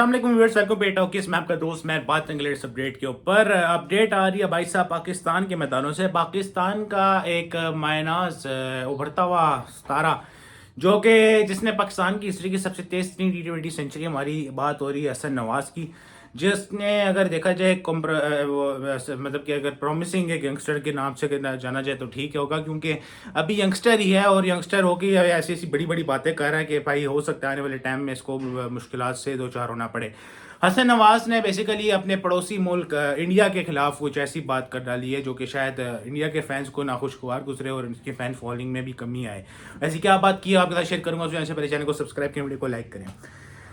अस्सलामुअलैकुम viewers, welcome to talkies. मैं आपका दोस्त मैं बात करेंगे लेटेस्ट अपडेट के ऊपर। अपडेट आ रही है भाई साहब पाकिस्तान के मैदानों से। पाकिस्तान का एक मायनाज उभरता हुआ सितारा जो कि जिसने पाकिस्तान की हिस्ट्री की सबसे तेज T20 सेंचुरी, हमारी बात हो रही है हसन नवाज की, जिसने अगर देखा जाए मतलब कि अगर प्रॉमिसिंग एक यंगस्टर के नाम से जाना जाए तो ठीक होगा, क्योंकि अभी यंगस्टर ही है और यंगस्टर होकर ऐसी ऐसी बड़ी बड़ी बातें कर रहा है कि भाई हो सकता है आने वाले टाइम में इसको मुश्किलात से दो चार होना पड़े। हसन नवाज ने बेसिकली अपने पड़ोसी मुल्क इंडिया के खिलाफ कुछ ऐसी बात कर डाली है जो कि शायद इंडिया के फैंस को नाखुशगवार गुजरे और इनके फैन फॉलोइंग में भी कमी आए। ऐसी क्या बात की आपके साथ शेयर करूंगा, उससे पहले चैनल को सब्सक्राइब करें, वीडियो को लाइक करें।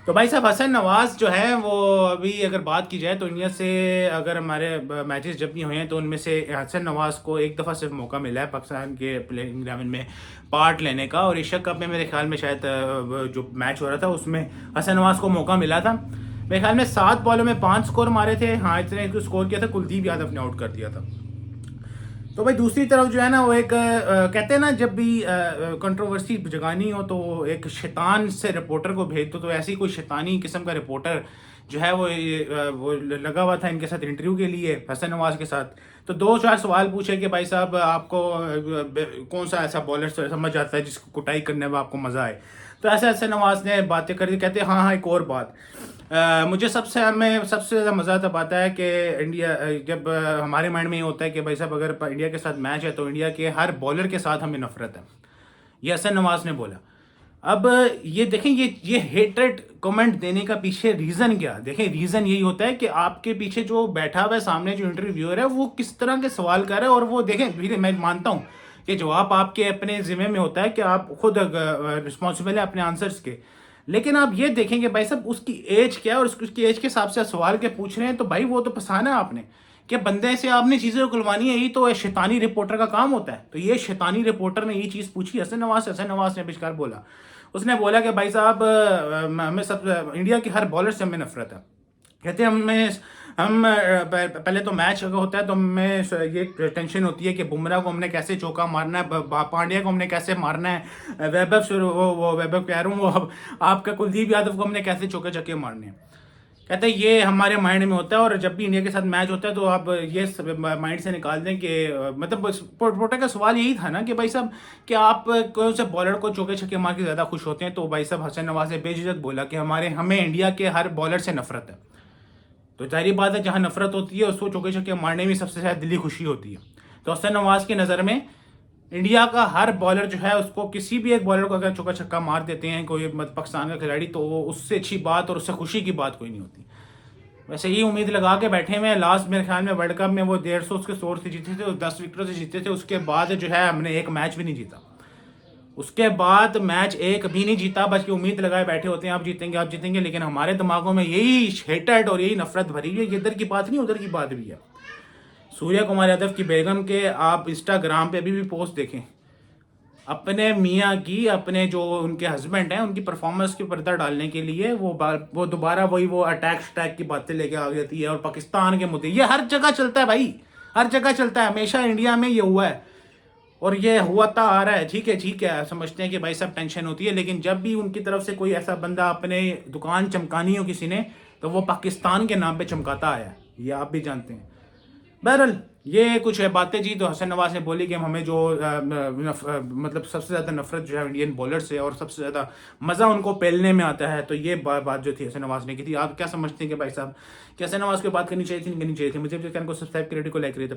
तो भाई साहब हसन नवाज जो है वो अभी अगर बात की जाए तो इंडिया से अगर हमारे मैचेस जब भी हुए हैं तो उनमें से हसन नवाज को एक दफ़ा सिर्फ मौका मिला है पाकिस्तान के प्लेइंग 11 में पार्ट लेने का, और एशिया कप में मेरे ख्याल में शायद जो मैच हो रहा था उसमें हसन नवाज को मौका मिला था। मेरे ख्याल में 7 बॉलों में 5 स्कोर मारे थे। हाँ, इतने स्कोर किया था, कुलदीप यादव ने आउट कर दिया था। तो भाई दूसरी तरफ जो है ना वो एक कहते हैं ना, जब भी कंट्रोवर्सी जगानी हो तो एक शैतान से रिपोर्टर को भेज दो। तो ऐसी कोई शैतानी किस्म का रिपोर्टर जो है वो लगा हुआ था इनके साथ इंटरव्यू के लिए, हसन नवाज के साथ। तो 2-4 सवाल पूछे कि भाई साहब आपको कौन सा ऐसा बॉलर समझ आता है जिसको कुटाई करने में आपको मज़ा आए। तो ऐसे हसन नवाज ने बातें कर दी, कहते हाँ हाँ एक और बात, मुझे सबसे ज़्यादा मज़ा तब आता है कि इंडिया जब हमारे माइंड में ये होता है कि भाई साहब अगर इंडिया के साथ मैच है तो इंडिया के हर बॉलर के साथ हमें नफरत है। ये हसन नवाज ने बोला। अब ये देखें, ये हेटेड कमेंट देने का पीछे रीज़न क्या? देखें, रीज़न यही होता है कि आपके पीछे जो बैठा हुआ है सामने जो इंटरव्यूअर है वो किस तरह के सवाल कर रहा है। और वो देखें, मैं मानता हूँ कि जवाब आपके अपने ज़िम्मे में होता है कि आप खुद रिस्पॉन्सिबल है अपने आंसर्स के, लेकिन आप ये देखेंगे भाई साहब उसकी एज क्या है और उसकी एज के हिसाब से सवाल के पूछ रहे हैं। तो भाई वो तो फंसाना है आपने कि बंदे से आपने चीज़ें उगलवानी है, यही तो शैतानी रिपोर्टर का काम होता है। तो ये शैतानी रिपोर्टर ने ये चीज़ पूछी हसन नवाज से। हसन नवाज ने आविष्कार बोला, उसने बोला कि भाई साहब हमें सब इंडिया के हर बॉलर से हमें नफरत है। कहते हैं पहले तो मैच अगर होता है तो हमें ये टेंशन होती है कि बुमराह को हमने कैसे चौका मारना है, पांड्या को हमने कैसे मारना है, वैभव कह रहा हूँ वो आपका कुलदीप यादव को हमने कैसे चौके छक्के मारने हैं। कहते हैं ये हमारे माइंड में होता है, और जब भी इंडिया के साथ मैच होता है तो आप ये माइंड से निकाल दें कि मतलब पोटा का सवाल यही था ना कि भाई साहब कि आप कौन से बॉलर को चौके छक्के मार के ज़्यादा खुश होते हैं। तो भाई साहब हसन नवाज ने बेझिझक बोला कि हमें इंडिया के हर बॉलर से नफरत है। तो जाहिर बात है जहाँ नफरत होती है उसको चौके छक्के मारने में सबसे ज़्यादा दिली खुशी होती है। तो हसन नवाज की नज़र में इंडिया का हर बॉलर जो है उसको किसी भी एक बॉलर को अगर चौका छक्का मार देते हैं कोई पाकिस्तान का खिलाड़ी, तो वो उससे अच्छी बात और उससे खुशी की बात कोई नहीं होती। वैसे ये उम्मीद लगा के बैठे हुए हैं। लास्ट मेरे ख्याल में वर्ल्ड कप में वो 150 उसके स्कोर से जीते थे और 10 विकेटों से जीते थे। उसके बाद जो है हमने एक मैच भी नहीं जीता। उसके बाद मैच एक भी नहीं जीता, बस की उम्मीद लगाए बैठे होते हैं आप जीतेंगे आप जीतेंगे, लेकिन हमारे दिमागों में यही हेटेड और यही नफरत भरी हुई है। इधर की बात नहीं उधर की बात भी है। सूर्या कुमार यादव की बेगम के आप इंस्टाग्राम पे अभी भी पोस्ट देखें अपने मियाँ की, अपने जो उनके हस्बैंड हैं उनकी परफॉर्मेंस के पर्दा डालने के लिए वो दोबारा वो अटैक की बातें लेके आ जाती है और पाकिस्तान के मुद्दे। ये हर जगह चलता है भाई, हर जगह चलता है, हमेशा इंडिया में ये हुआ है और ये हुआता आ रहा है। ठीक है, समझते हैं कि भाई सब टेंशन होती है, लेकिन जब भी उनकी तरफ से कोई ऐसा बंदा अपने दुकान चमकानी हो किसी ने तो वो पाकिस्तान के नाम पे चमकाता आया, ये आप भी जानते हैं। बहरहाल ये कुछ है बातें जी। तो हसन नवाज ने बोली कि हमें जो मतलब सबसे ज़्यादा नफरत जो है इंडियन बॉलर से और सबसे ज़्यादा मज़ा उनको पेलने में आता है। तो ये बात जो थी हसन नवाज ने की थी। आप क्या समझते हैं कि भाई साहब कि हसन नवाज को बात करनी चाहिए थी नहीं करनी चाहिए थी? मुझे चैनल को सब्सक्राइब करें, को लाइक करिए।